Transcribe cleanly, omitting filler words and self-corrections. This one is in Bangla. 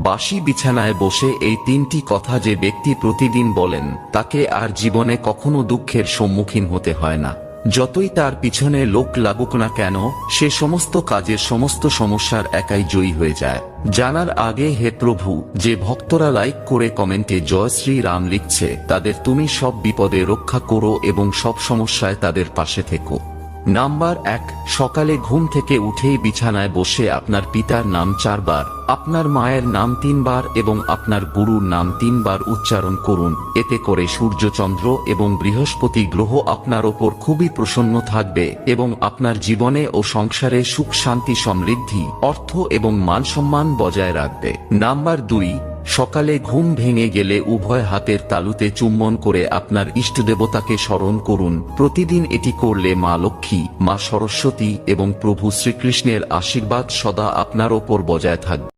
বাসি বিছানায় বসে এই তিনটি কথা যে ব্যক্তি প্রতিদিন বলেন তাকে আর জীবনে কখনো দুঃখের সম্মুখীন হতে হয় না। যতই তার পিছনে লোক লাগুক না কেন, সে সমস্ত কাজের সমস্ত সমস্যার একাই জয়ী হয়ে যায়। জানার আগে হে প্রভু, যে ভক্তরা লাইক করে কমেন্টে জয় শ্রী রাম লিখছে, তাদের তুমি সব বিপদে রক্ষা করো এবং সব সমস্যায় তাদের পাশে থেকো। নাম্বার 1, সকালে ঘুম থেকে উঠেই বিছানায় বসে আপনার পিতার নাম 4 বার, আপনার মায়ের নাম 3 বার এবং আপনার গুরুর নাম 3 বার উচ্চারণ করুন। এতে করে সূর্য, চন্দ্র এবং বৃহস্পতি গ্রহ আপনার ওপর খুবই প্রসন্ন থাকবে এবং আপনার জীবনে ও সংসারে সুখ, শান্তি, সমৃদ্ধি, অর্থ এবং মান সম্মান বজায় রাখবে। নাম্বার 2, সকালে ঘুম ভেঙে গেলে উভয় হাতের তালুতে চুম্বন করে আপনার ইষ্টদেবতাকে স্মরণ করুন। প্রতিদিন এটি করলে মা লক্ষ্মী, মা সরস্বতী এবং প্রভু শ্রীকৃষ্ণের আশীর্বাদ সদা আপনার ওপর বজায় থাকবে।